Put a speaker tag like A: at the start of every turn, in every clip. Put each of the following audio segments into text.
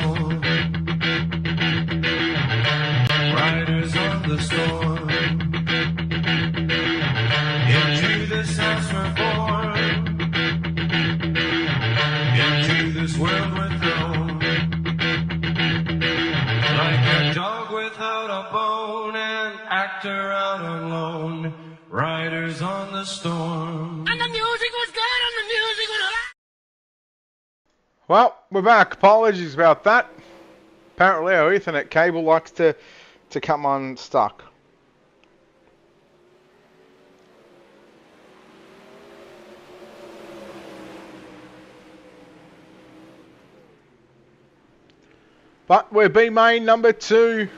A: storm. Riders on the storm. Into this house we're born. Into this world we're thrown. Like a dog without a bone, an actor out alone. Riders on the storm.
B: And the music was good, and the music was...
C: Well, we're back. Apologies about that. Apparently our Ethernet cable likes to come unstuck. But we're B main number 2.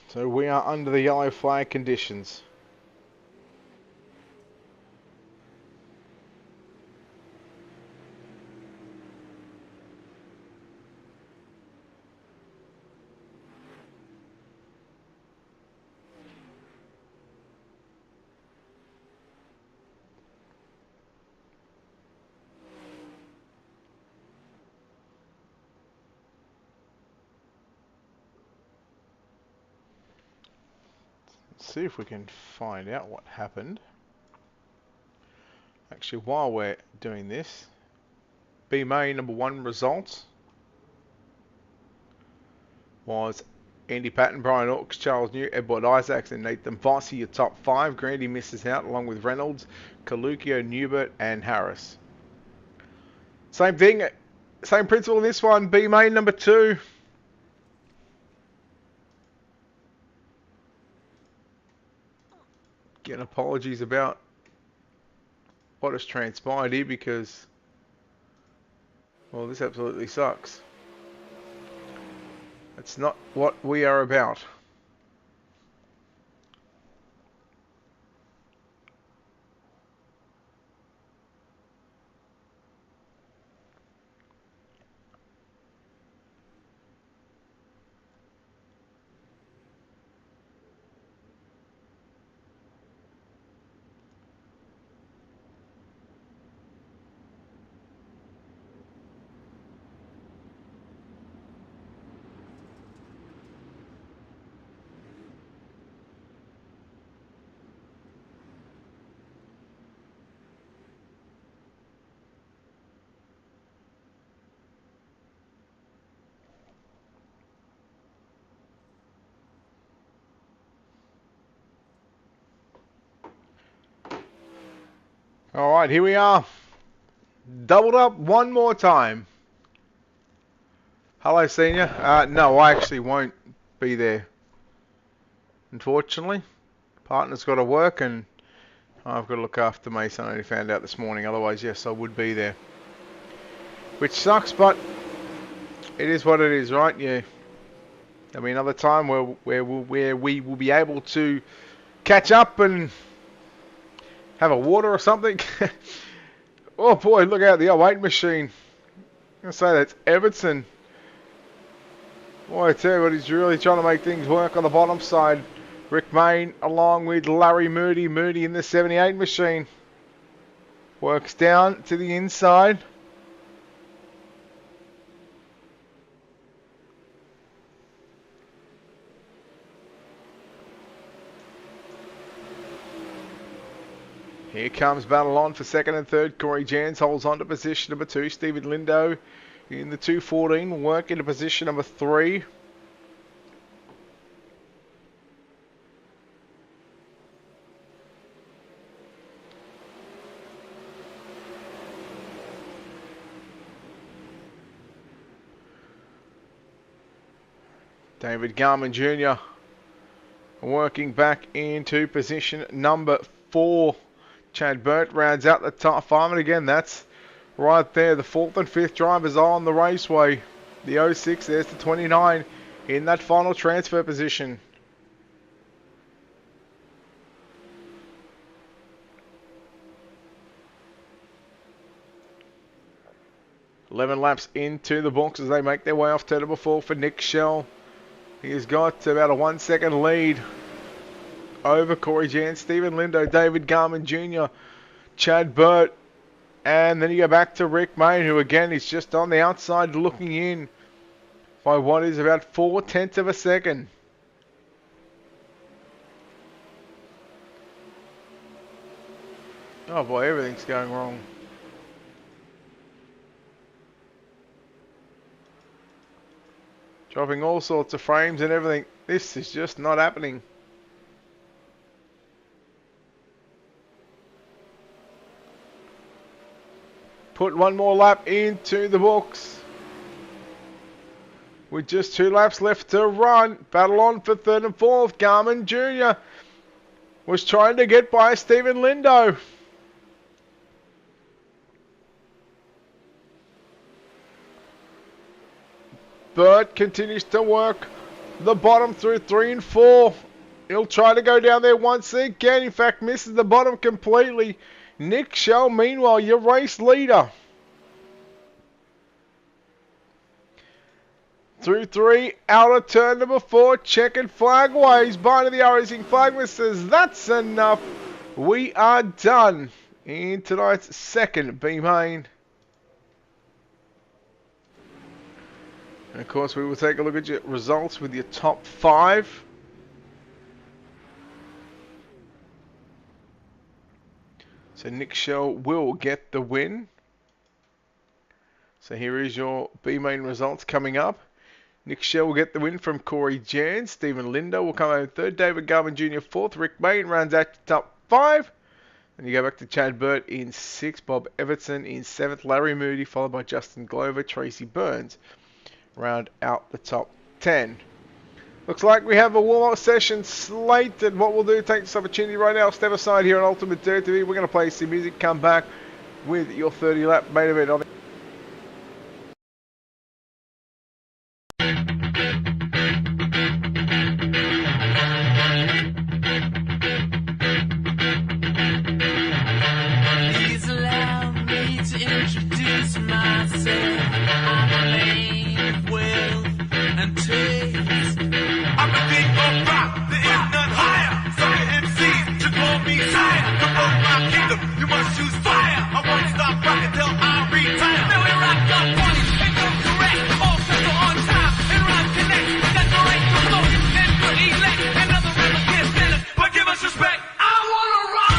C: So we are under the yellow flag conditions. See if we can find out what happened. Actually, while we're doing this, B main number 1 results was Andy Patton, Brian Orks, Charles New, Edward Isaacs, and Nathan Vossi, your top 5. Grandy misses out along with Reynolds, Kalukio, Newbert, and Harris. Same thing, same principle in this one. B main number 2. Again, apologies about what has transpired here because, well, this absolutely sucks. It's not what we are about. Alright, here we are. Doubled up one more time. Hello, Senior. No, I actually won't be there. Unfortunately. Partner's got to work and I've got to look after Mason. I only found out this morning. Otherwise, yes, I would be there. Which sucks, but it is what it is, right? Yeah. There'll be another time where we will be able to catch up and have a water or something. Oh boy, look out the 08 machine. I'm going to say that's Everton. Boy, I tell you what, he's really trying to make things work on the bottom side. Rick Main along with Larry Moody. Moody in the 78 machine. Works down to the inside. Here comes battle on for second and third. Corey Jans holds on to position number 2. Stephen Lindo in the 214 will work into position number 3. David Garman Jr. working back into position number 4. Chad Burt rounds out the top 5, and again, that's right there. The 4th and 5th drivers are on the raceway. The 06, there's the 29 in that final transfer position. 11 laps into the books as they make their way off turn number 4 for Nick Shell. He has got about a 1 second lead over Corey Jan, Stephen Lindo, David Garman Jr., Chad Burt, and then you go back to Rick Main, who again is just on the outside looking in by what is about 0.4 of a second. Oh boy, everything's going wrong. Dropping all sorts of frames and everything. This is just not happening. Put one more lap into the books. With just 2 laps left to run. Battle on for 3rd and 4th. Garmin Jr. was trying to get by Stephen Lindo. Burt continues to work the bottom through 3 and 4. He'll try to go down there once again. In fact, misses the bottom completely. Nick Shell, meanwhile, your race leader. Through 3, out of turn number 4, checkered flag waves by the racing flagman says that's enough. We are done in tonight's second B main. And of course, we will take a look at your results with your top 5. So Nick Shell will get the win. So here is your B main results coming up. Nick Shell will get the win from Corey Jan. Stephen Lindo will come home 3rd. David Garvin Jr. 4th. Rick Main rounds out the top 5. And you go back to Chad Burt in 6th. Bob Everton in 7th. Larry Moody followed by Justin Glover. Tracy Burns round out the top 10. Looks like we have a warm-up session slated. What we'll do, take this opportunity right now, step aside here on Ultimate Dirt TV. We're going to play some music, come back with your 30-lap main event.
A: Please allow me to introduce myself. I'm a man of wealth and taste. I'm a king of rock, there is none higher. So the MCs should call me sire. To roll my kingdom, you must choose fire. I won't stop rocking till I retire. Now we rock the party and go correct. All sets are on time and rhyme connects. That's the right to flow and to elect. And other rappers can't stand it, but give us respect. I wanna rock.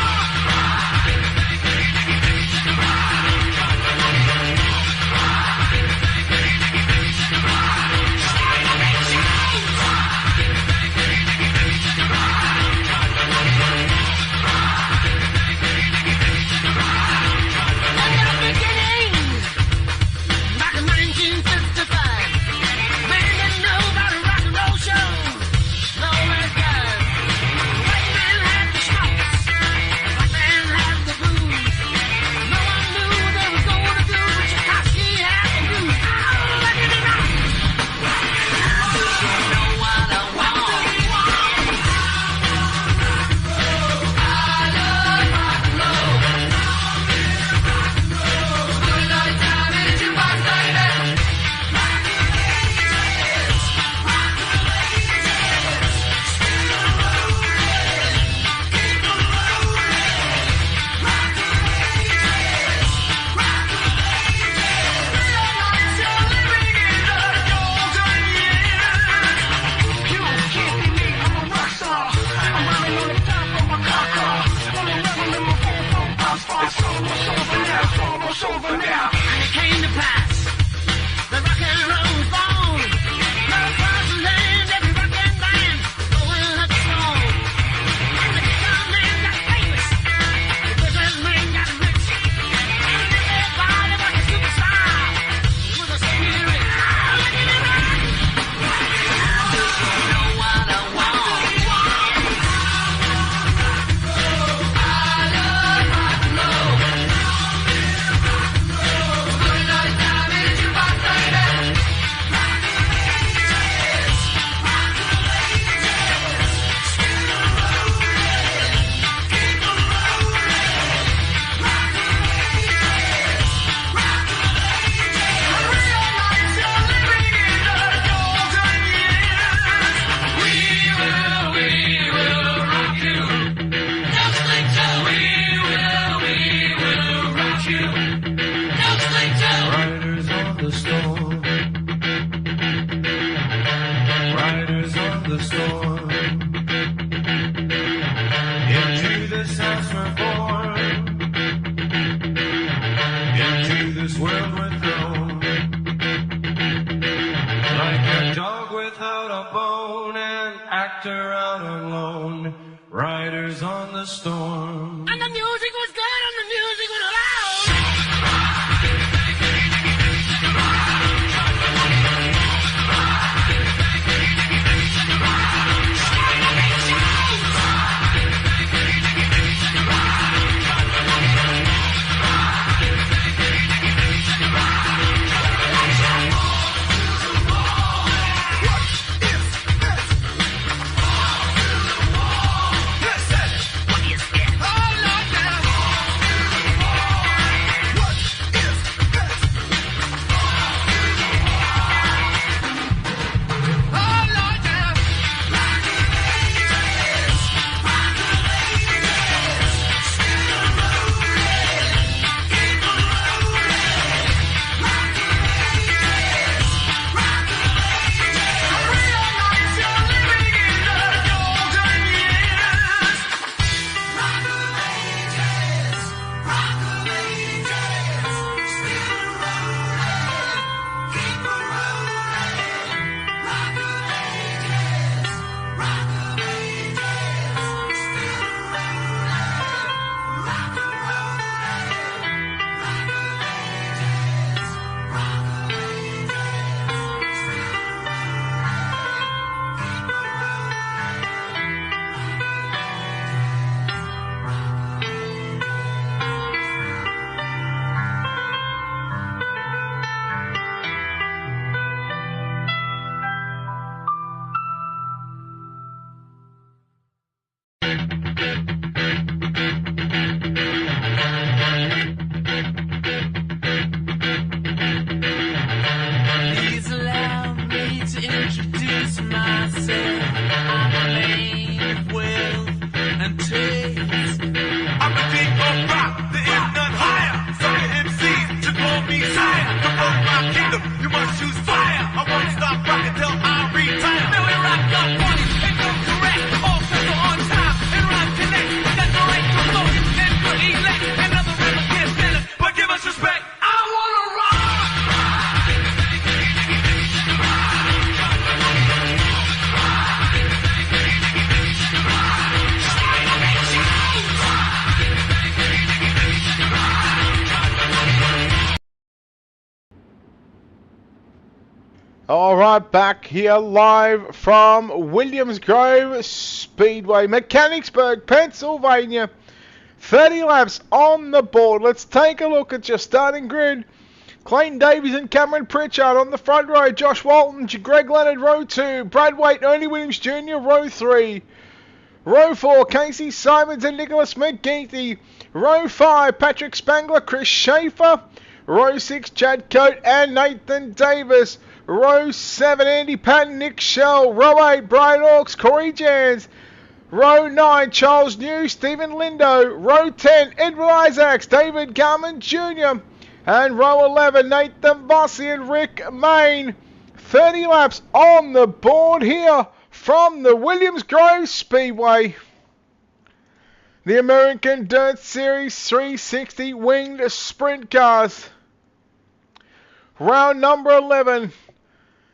A: riders on the storm.
B: And the music was good and the music was loud. Please allow me to introduce myself. I'm a man of wealth and taste.
A: I'm the king of rock, there is none higher. Sucker MCs should call me sire. To run my kingdom, you must choose fire. I won't stop rocking till I retire.
B: Now we rock your body and come correct. All sets are on time and rhyme connect. That's the right to flow and to elect. Another rapper can't stand it, but give us respect. I wanna rock.
C: All right, back here live from Williams Grove Speedway, Mechanicsburg, Pennsylvania. 30 laps on the board. Let's take a look at your starting grid. Clayton Davies and Cameron Pritchard on the front row. Josh Walton, Greg Leonard, row 2. Brad Waite, Ernie Williams Jr., row 3. Row 4, Casey Simons and Nicholas McGeethy. Row 5, Patrick Spangler, Chris Schaefer. Row 6, Chad Coate and Nathan Davis. Row 7, Andy Patton, Nick Shell. Row 8, Brian Hawks, Corey Jans. Row 9, Charles New, Stephen Lindo. Row 10, Edward Isaacs, David Garman Jr. And row 11, Nathan Bossy and Rick Main. 30 laps on the board here from the Williams Grove Speedway. The American Dirt Series 360 winged sprint cars. Round number 11.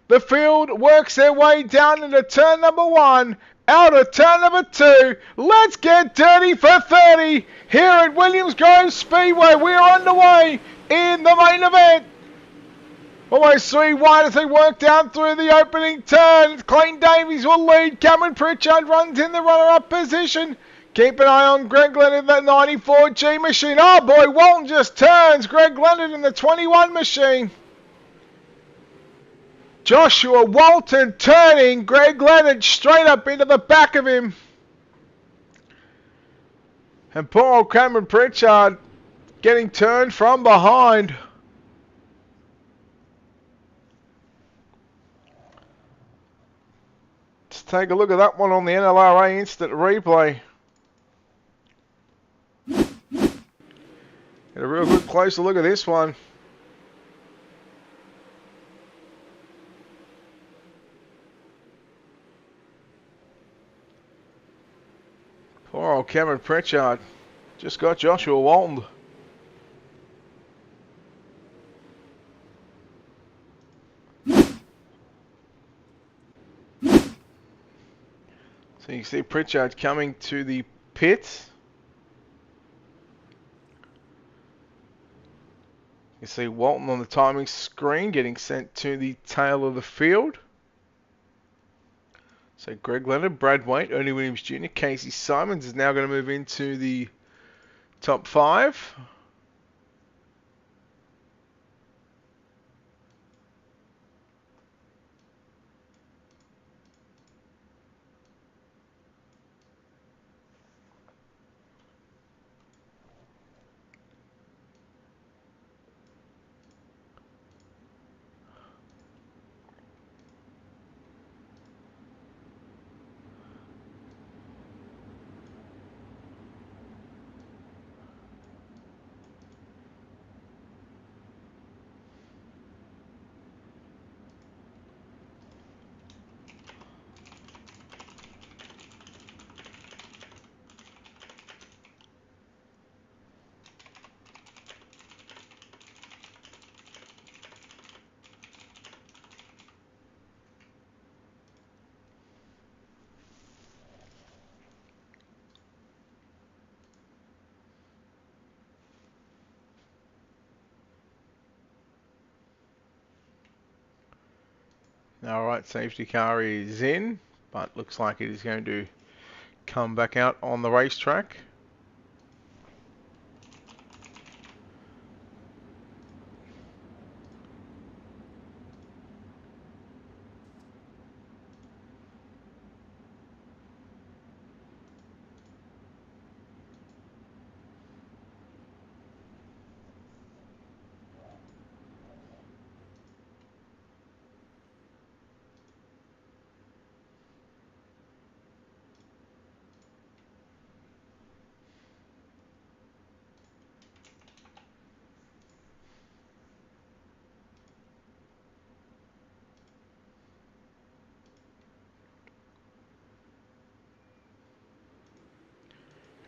C: The field works their way down into turn number 1, out of turn number 2. Let's get dirty for 30 here at Williams Grove Speedway. We are underway in the main event. Almost 3 wide as they work down through the opening turn. Clayton Davies will lead. Cameron Pritchard runs in the runner-up position. Keep an eye on Greg Leonard in that 94 G machine. Oh boy, Walton just turns. Greg Leonard in the 21 machine. Joshua Walton turning. Greg Leonard straight up into the back of him. And poor old Cameron Pritchard getting turned from behind. Let's take a look at that one on the NLRA instant replay. Get a real good closer look at this one. Poor old Cameron Pritchard just got Joshua Walton. So you can see Pritchard coming to the pit. You see Walton on the timing screen getting sent to the tail of the field. So Greg Leonard, Brad Waite, Ernie Williams Jr., Casey Simons is now going to move into the top 5. Alright, safety car is in, but looks like it is going to come back out on the racetrack.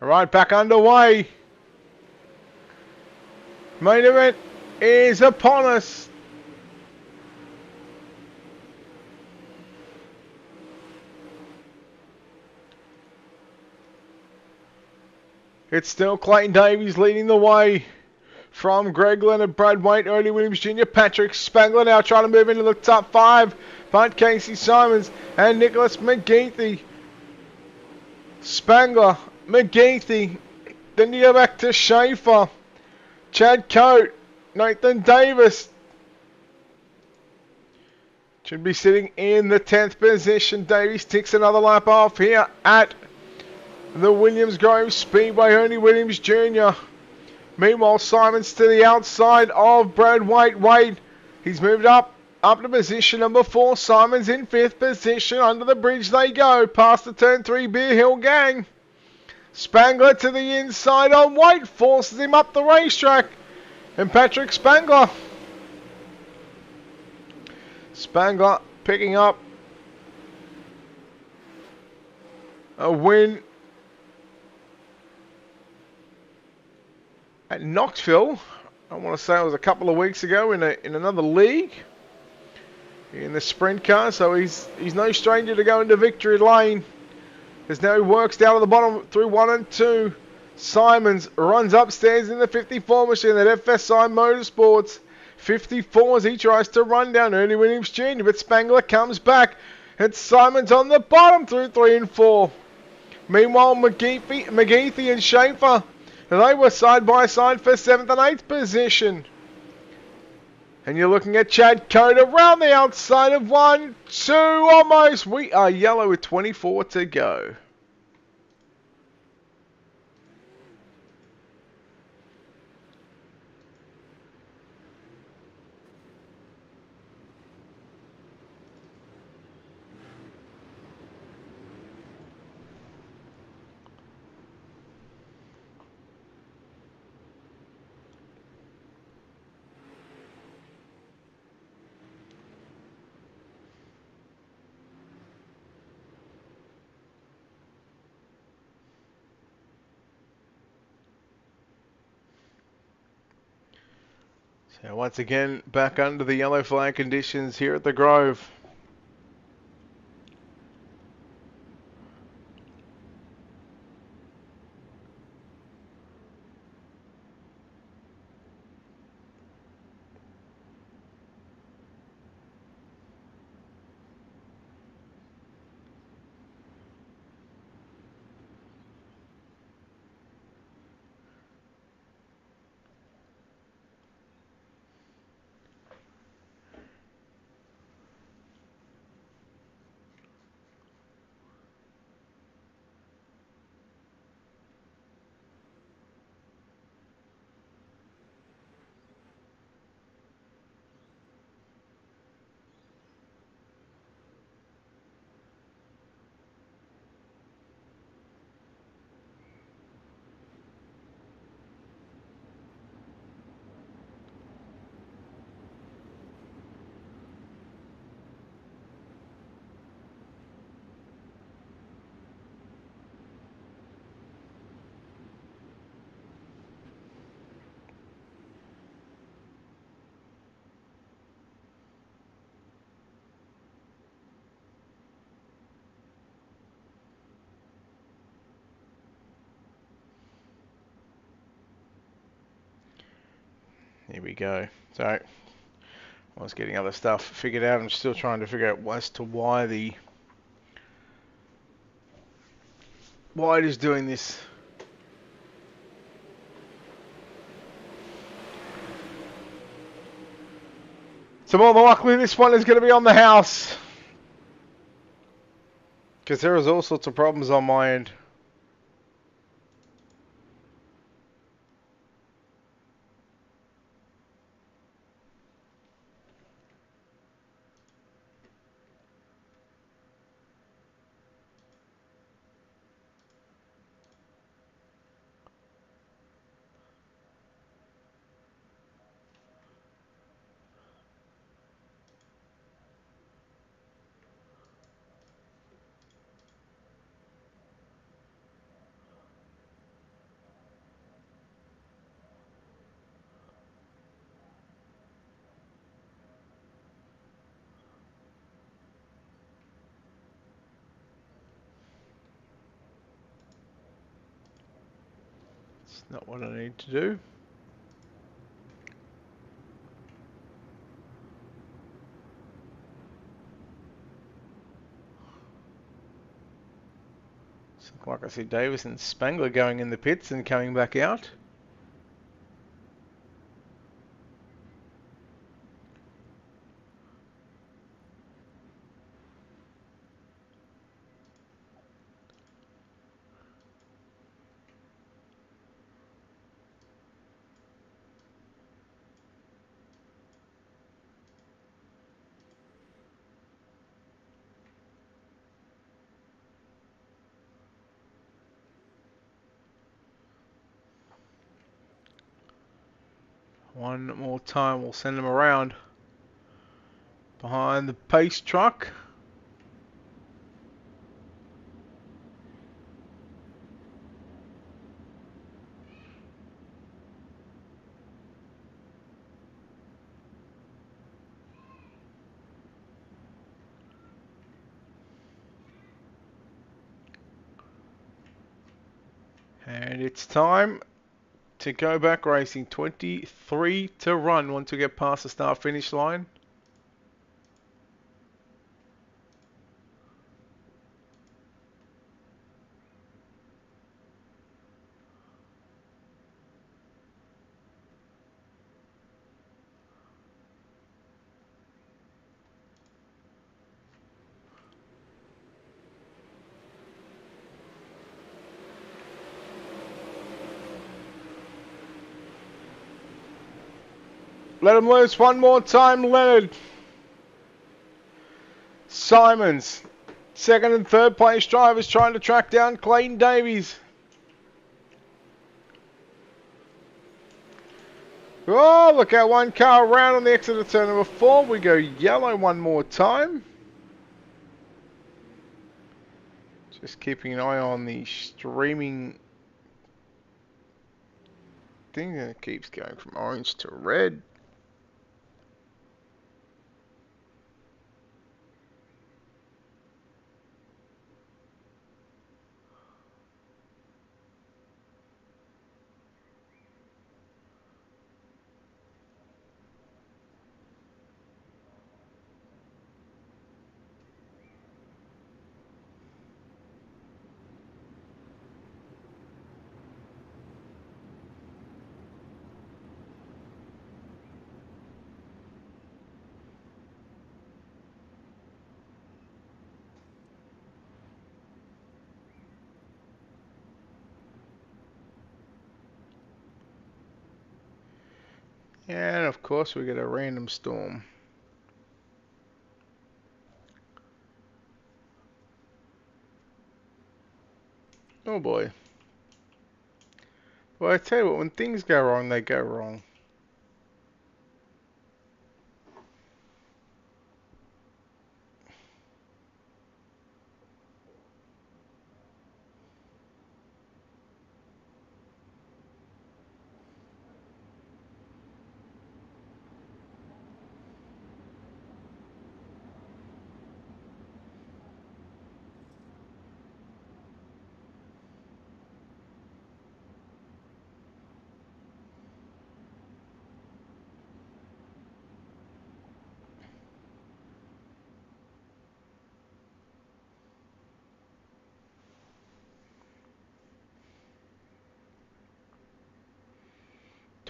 C: Alright, back underway. Main event is upon us. It's still Clayton Davies leading the way from Greg Leonard, Brad Waite, Ernie Williams Jr., Patrick Spangler now trying to move into the top 5. But Casey Simons and Nicholas McGeethy. Spangler, McGeethy, then you go back to Schaefer, Chad Coate, Nathan Davis. Should be sitting in the 10th position. Davies ticks another lap off here at the Williams Grove Speedway. Ernie Williams Jr. Meanwhile, Simons to the outside of Brad Waite. Waite, he's moved up to position number 4. Simons in 5th position. Under the bridge they go, past the turn 3 Beer Hill gang. Spangler to the inside on Waite, forces him up the racetrack. And Patrick Spangler picking up a win at Knoxville. I want to say it was a couple of weeks ago in another league in the sprint car. So he's no stranger to go into victory lane. As now he works down to the bottom through 1 and 2. Simons runs upstairs in the 54 machine at FSI Motorsports. 54 as he tries to run down Ernie Williams Jr. But Spangler comes back. And Simons on the bottom through 3 and 4. Meanwhile, McGeethy and Schaefer, they were side by side for 7th and 8th position. And you're looking at Chad Coate around the outside of 1, 2, almost. We are yellow with 24 to go. So once again, back under the yellow flag conditions here at the Grove. Here we go. So, I was getting other stuff figured out. I'm still trying to figure out as to why why it is doing this. So more than likely this one is going to be on the house. Because there is all sorts of problems on my end. It's not what I need to do. Like I see Davis and Spangler going in the pits and coming back out. One more time, we'll send them around behind the pace truck. And it's time to go back racing. 23 to run once we get past the start finish line. Let him loose one more time, Leonard. Simons, second and third place drivers trying to track down Clayton Davies. Oh, look out, one car around on the exit of turn number 4. We go yellow one more time. Just keeping an eye on the streaming thing, and it keeps going from orange to red. And of course we get a random storm. Oh boy. Well, I tell you what, when things go wrong, they go wrong.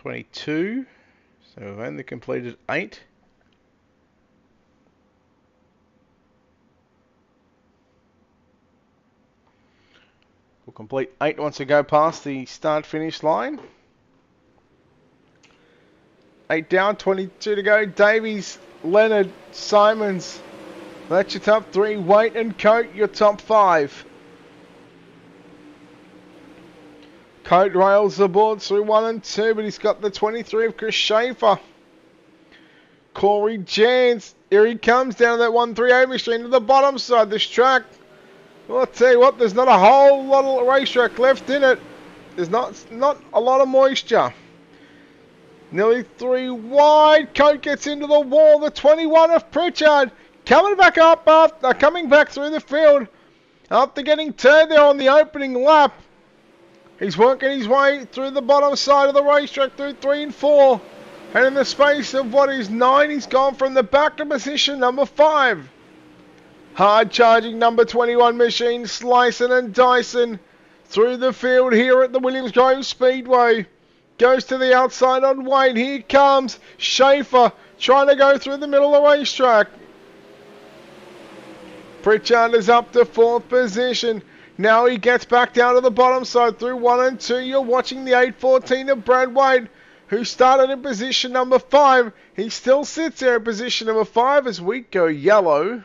C: 22. So we've only completed 8. We'll complete 8 once we go past the start-finish line. 8 down, 22 to go. Davies, Leonard, Simons. That's your top 3. Waite and Coat, your top 5. Coat rails the board through 1 and 2, but he's got the 23 of Chris Schaefer. Corey Jans, here he comes down that 138 machine to the bottom side of this track. Well, I'll tell you what, there's not a whole lot of racetrack left in it. There's not a lot of moisture. Nearly 3 wide. Coat gets into the wall. The 21 of Pritchard coming back up after coming back through the field after getting turned there on the opening lap. He's working his way through the bottom side of the racetrack through 3 and 4. And in the space of what is 9, he's gone from the back to position number 5. Hard charging number 21 machine, slicing and dicing through the field here at the Williams Grove Speedway. Goes to the outside on Wayne. Here comes Schaefer trying to go through the middle of the racetrack. Pritchard is up to 4th position. Now he gets back down to the bottom side through 1 and 2. You're watching the 814 of Brad Wade, who started in position number 5. He still sits there in position number 5 as we go yellow.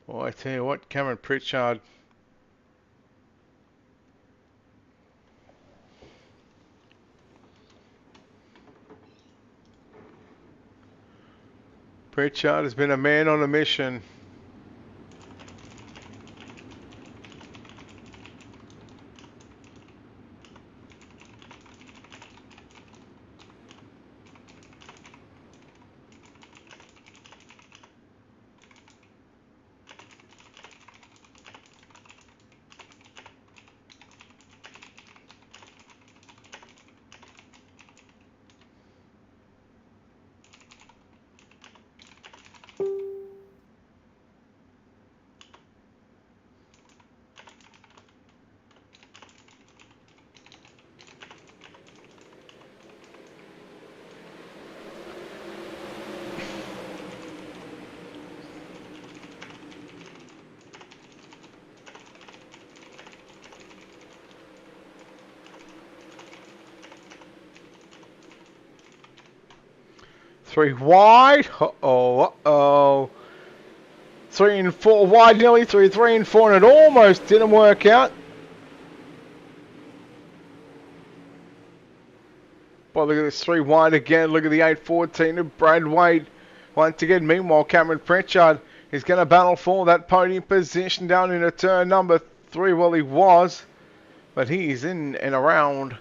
C: Well, I tell you what, Cameron Pritchard. Pritchard has been a man on a mission. Three wide. Uh-oh. 3 and 4 wide, nearly through 3 and 4, and it almost didn't work out. Boy, look at this 3 wide again. Look at the 814 of Brad Wade. Once again, meanwhile, Cameron Pritchard is going to battle for that podium position down into turn number 3. Well, he was, but he's in and around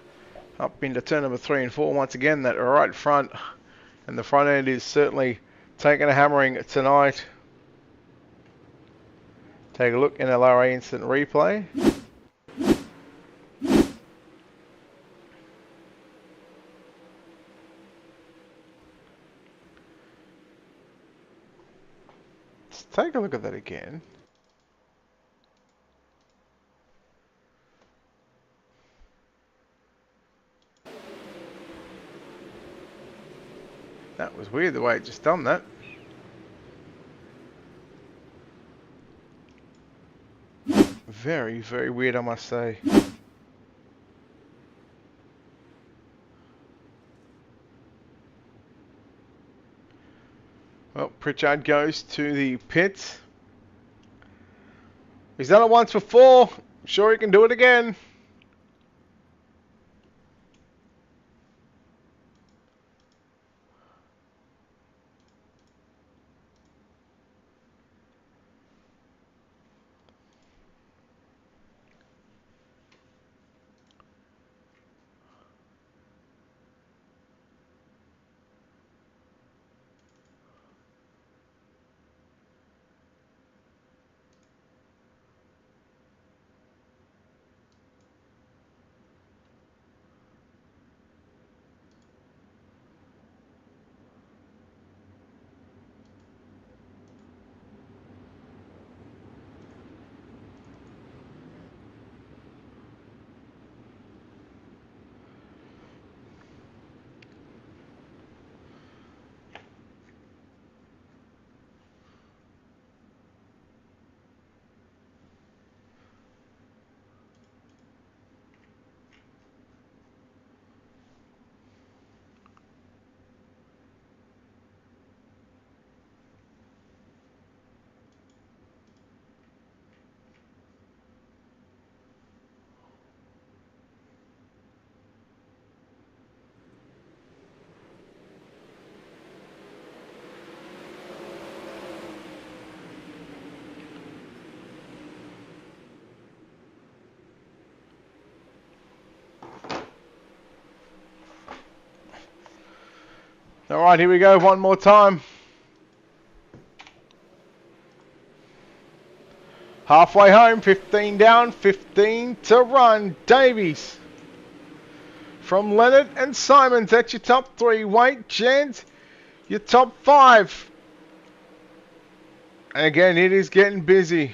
C: up into turn number 3 and 4. Once again, that right front. And the front end is certainly taking a hammering tonight. Take a look in LRA instant replay. take a look at that again. That was weird the way it just done that. Very, very weird, I must say. Well, Pritchard goes to the pits. He's done it once before. I'm sure he can do it again. Alright, here we go, one more time. Halfway home, 15 down, 15 to run. Davies from Leonard and Simons. That's your top three. Wait, Jens, your top five. And again, it is getting busy.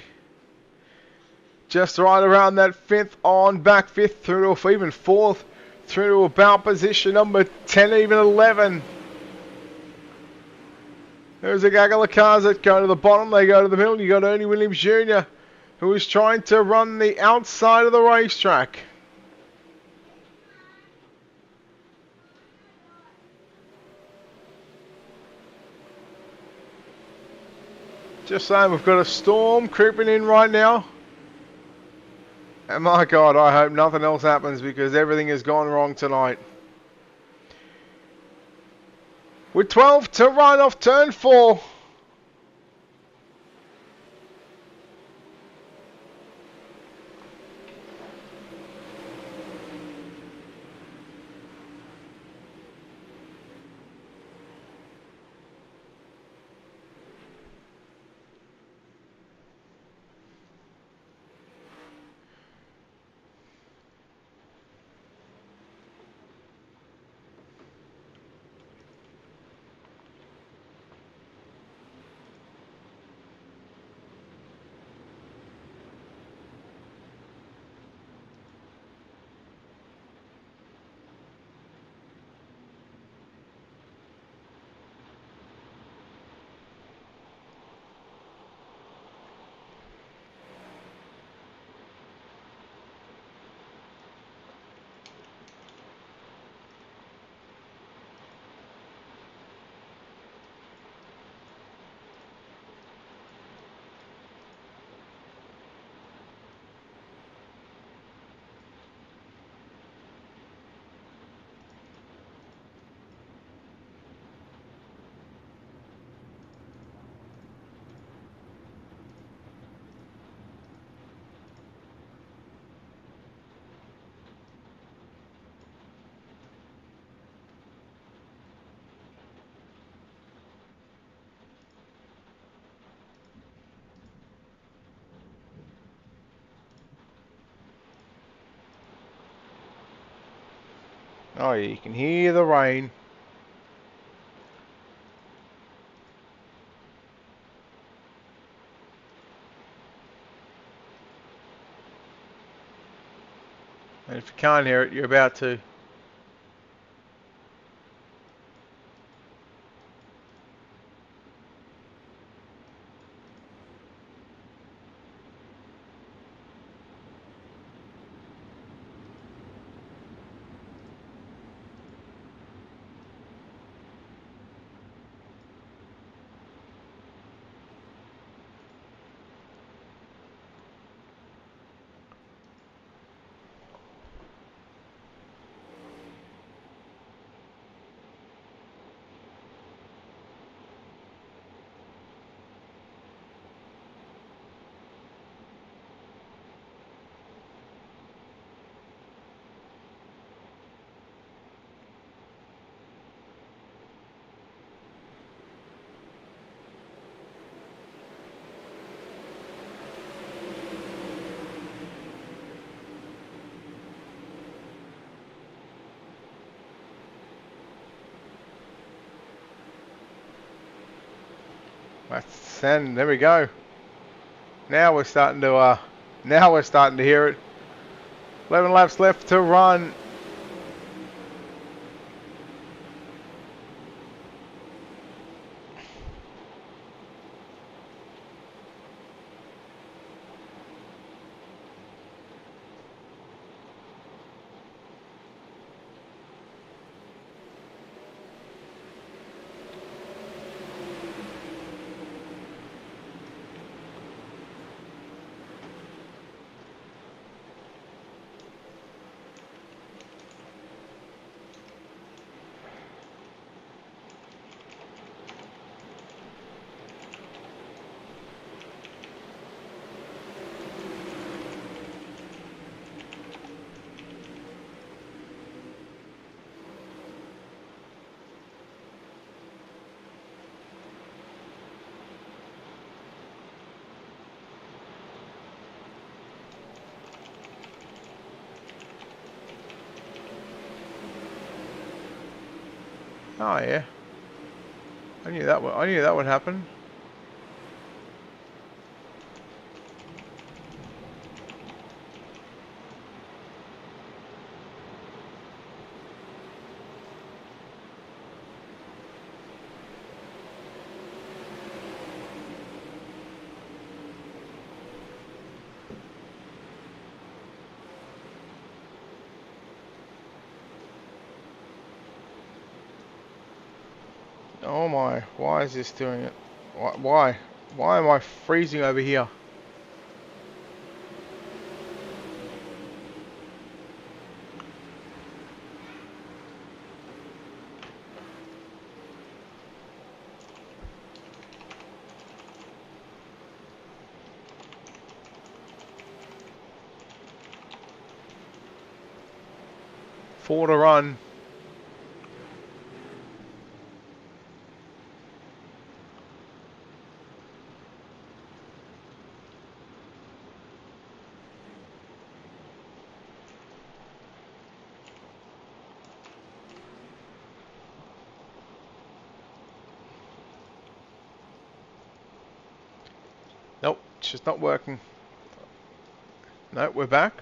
C: Just right around that fifth on back, fifth through to even fourth, through to about position number 10, even 11. There's a gaggle of cars that go to the bottom, they go to the middle. You got Ernie Williams Jr., who is trying to run the outside of the racetrack. Just saying, we've got a storm creeping in right now. And my God, I hope nothing else happens because everything has gone wrong tonight. With 12 to run off turn 4. Oh yeah, you can hear the rain. And if you can't hear it, you're about to. And there we go. Now we're starting to. Now we're starting to hear it. 11 laps left to run. Oh yeah. I knew that would happen. Oh my, why is this doing it? Why? Why am I freezing over here? Four to run. Nope, it's just not working. No, we're back.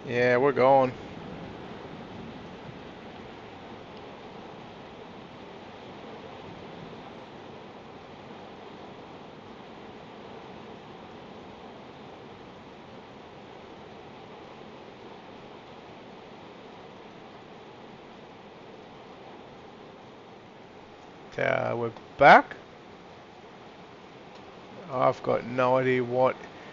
C: Yeah, we're going. We're back. I've got no idea what